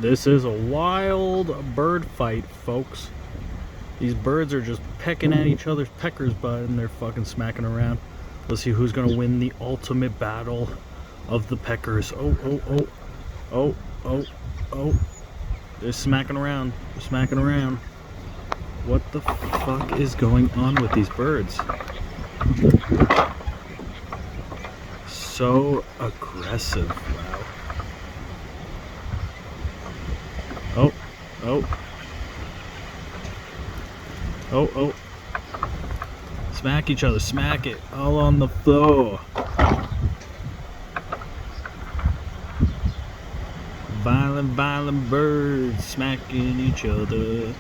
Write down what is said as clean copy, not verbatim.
This is a wild bird fight, folks. These birds are just pecking at each other's peckers butt and they're fucking smacking around. Let's see who's gonna win the ultimate battle of the peckers. Oh, oh, oh, oh, oh, oh. They're smacking around. They're smacking around. What the fuck is going on with these birds? So aggressive. Wow. Oh, oh. Oh, oh. Smack each other, smack it. All on the floor. Violent birds smacking each other.